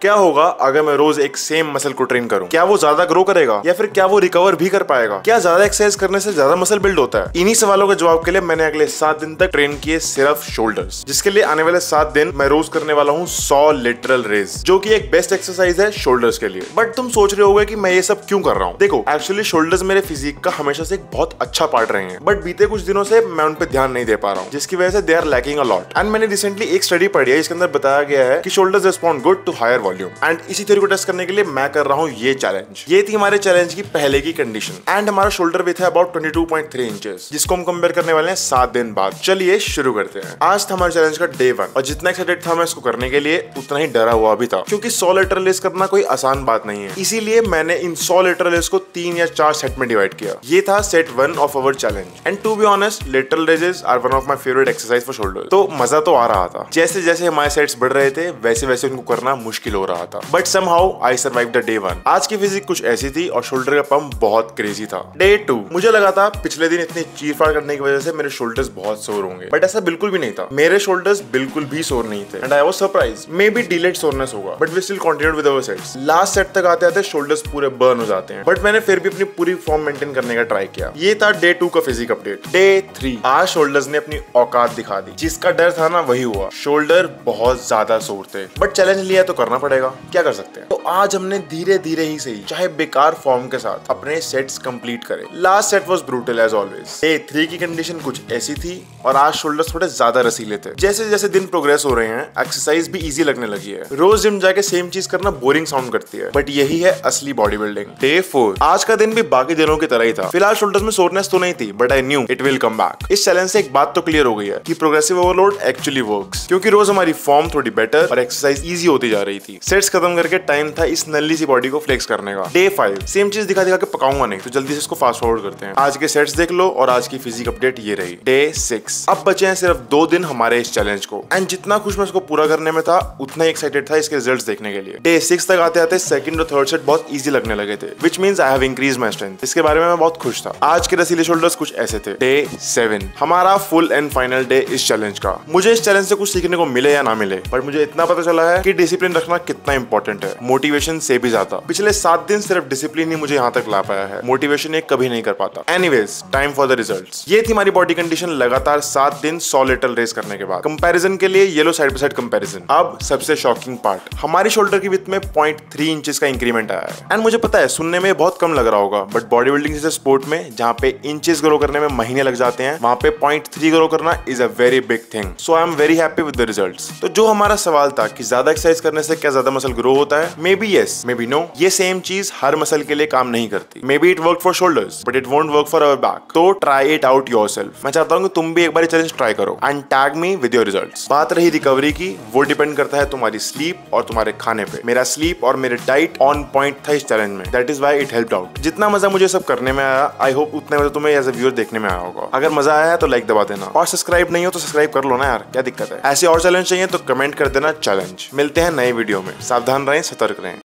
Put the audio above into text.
क्या होगा अगर मैं रोज एक सेम मसल को ट्रेन करूं? क्या वो ज्यादा ग्रो करेगा या फिर क्या वो रिकवर भी कर पाएगा? क्या ज्यादा एक्सरसाइज करने से ज्यादा मसल बिल्ड होता है? इन्हीं सवालों के जवाब के लिए मैंने अगले 7 दिन तक ट्रेन किए सिर्फ शोल्डर्स, जिसके लिए आने वाले 7 दिन मैं रोज करने वाला हूँ 100 लिटरल रेज, जो कि एक बेस्ट एक्सरसाइज है शोल्डर्स के लिए। बट तुम सोच रहे होगे कि मैं ये सब क्यों कर रहा हूँ? देखो, एक्चुअली शोल्डर्स मेरे फिजिक का हमेशा से एक बहुत अच्छा पार्ट रहे हैं, बट बीते कुछ दिनों से मैं उन पे ध्यान नहीं दे पा रहा हूँ, जिसकी वजह से they are lacking a lot. And मैंने रिसेंटली एक स्टडी पढ़ी है जिसके अंदर बताया गया है कि shoulders respond good to higher volume. And इसी थ्योरी को टेस्ट करने के लिए मैं कर रहा हूँ ये चैलेंज। ये थी हमारे चैलेंज की पहले की कंडीशन। एंड हमारा शोल्डर विड्थ है अबाउट 22.3 इंचेस, जिसको हम कंपेयर करने वाले हैं 7 दिन बाद। चलिए शुरू करते हैं। आज था हमारे चैलेंज का डे 1 और जितना एक्साइटेड था मैं इसको करने के लिए, उतना ही डरा हुआ भी था, क्योंकि 100 लेटरल रेस करना कोई आसान बात नहीं है। इसीलिए मैंने इन 100 लेटरल रेस को 3 या 4 सेट में डिवाइड किया। ये था set 1 of our challenge. And to be honest, lateral raises are one of my favourite exercise for shoulder. तो मजा तो आ रहा था। जैसे जैसे हमारे सेट्स बढ़ रहे थे वैसे वैसे उनको करना मुश्किल हो रहा था, but somehow I survived the day 1। आज की फिजिक कुछ ऐसी थी और शोल्डर का पंप बहुत क्रेजी था। डे 2 मुझे लगा था पिछले दिन इतनी चीर-फाड़ करने की वजह से मेरे शोल्डर्स बहुत सोर होंगे, बट ऐसा बिल्कुल भी नहीं था। मेरे शोल्डर्स बिल्कुल भी सोर नहीं थे and I was surprised. May be delayed soreness होगा, but we still continued with our sets. Last set तक आते आते शोल्डर्स पूरे बर्न हो जाते हैं, बट मैंने फिर भी अपनी पूरी फॉर्म मेंटेन करने का ट्राई किया। ये था डे 2 का फिजिक अपडेट। डे 3 आज शोल्डर्स ने अपनी औकात दिखा दी। जिसका डर था ना वही हुआ। शोल्डर बहुत ज्यादा सोर थे, बट चैलेंज लिया तो करना पड़ेगा, क्या कर सकते हैं। तो आज हमने धीरे धीरे ही सही, चाहे बेकार फॉर्म के साथ, अपने सेट्स कंप्लीट करे। Last set was brutal as always. Day 3 की कंडीशन कुछ ऐसी थी और आज शोल्डर्स थोड़े ज्यादा रसीले थे। जैसे जैसे दिन प्रोग्रेस हो रहे हैं, एक्सरसाइज भी इजी लगने लगी है। रोज जिम जाके सेम चीज करना बोरिंग साउंड करती है, बट यही है असली बॉडी बिल्डिंग। डे 4 आज का दिन भी बाकी दिनों की तरह ही था। फिलहाल शोल्डर्स में सोरनेस तो नहीं थी, but I knew it will come back. इस चैलेंज से एक बात तो क्लियर हो गई है कि प्रोग्रेसिव ओवरलोड एक्चुअली वर्क्स, क्योंकि रोज हमारी फॉर्म थोड़ी बेटर और एक्सरसाइज इजी होती जा रही थी। सेट्स खत्म करके टाइम था इस नल्ली सी बॉडी को फ्लेक्स करने का। डे 5 सेम चीज दिखा दिखा के पकाऊंगा नहीं, तो जल्दी से इसको फास्ट फॉरवर्ड करते हैं। आज के सेट्स देख लो और आज की फिजिक अपडेट ये रही। डे 6 अब बचे हैं सिर्फ 2 दिन हमारे इस चैलेंज को, एंड जितना खुश मैं इसको पूरा करने में था, उतना ही एक्साइटेड था इसके रिजल्ट्स देखने के लिए। डे 6 तक आते आते सेकंड और थर्ड सेट बहुत इजी लगने लगे थे, which means I have increased my strength. इसके बारे में मैं बहुत खुश था। आज के रसीले शोल्डर्स कुछ ऐसे थे। डे 7 हमारा फुल एंड फाइनल डे इस चैलेंज का। मुझे इस चैलेंज से कुछ सीखने को मिले या ना मिले, पर मुझे इतना पता चला है कि डिसिप्लिन रखना कितना इंपॉर्टेंट है, मोटिवेशन से भी ज्यादा। पिछले 7 दिन सिर्फ डिसिप्लिन ही मुझे यहाँ तक ला पाया है, मोटिवेशन एक कभी नहीं कर पाता। Anyways, time for the results. ये थी हमारी बॉडी कंडीशन लगातार 7 दिन 100 लिटरल रेस करने के बाद। कंपैरिजन के लिए ये लो साइड बाय साइड कंपैरिजन। अब सबसे शॉकिंग पार्ट, हमारी शोल्डर की विड्थ में 0.3 इंचेस का इंक्रीमेंट आया है। एंड मुझे पता है सुनने में बहुत कम लग रहा होगा, बट बॉडी बिल्डिंग जैसे स्पोर्ट में जहाँ पे इंचेस ग्रो करने में महीने लग जाते हैं, वहाँ पे 0.3 ग्रो करना is a very big thing. So I am very happy with the results. तो जो हमारा सवाल था कि ज्यादा एक्सरसाइज करने से क्या ज्यादा मसल ग्रो होता है, maybe yes, maybe no. ये सेम चीज हर मसल के लिए काम नहीं करती। Maybe it work for shoulders but it won't work for our back. तो ट्राई इट आउट योरसेल्फ। मैं चाहता हूँ कि तुम भी एक बार चैलेंज ट्राई करो and tag me with your results. बात रही रिकवरी की, वो डिपेंड करता है तुम्हारी स्लीप और तुम्हारे खाने पे। मेरा स्लीप और मेरे डाइट ऑन पॉइंट था इस चैलेंज में, that is why it helped out. जितना मजा मुझे सब करने में आया, आई होप उतना मजा तुम्हें एज अ व्यूअर देखने में आया होगा। अगर मजा आया है तो लाइक दबा देना, और सब्सक्राइब नहीं हो तो सब्सक्राइब कर लो ना यार, क्या दिक्कत है। ऐसे और चैलेंज चाहिए तो कमेंट कर देना चैलेंज। मिलते हैं नए वीडियो में। सावधान रहें, सतर्क रहें।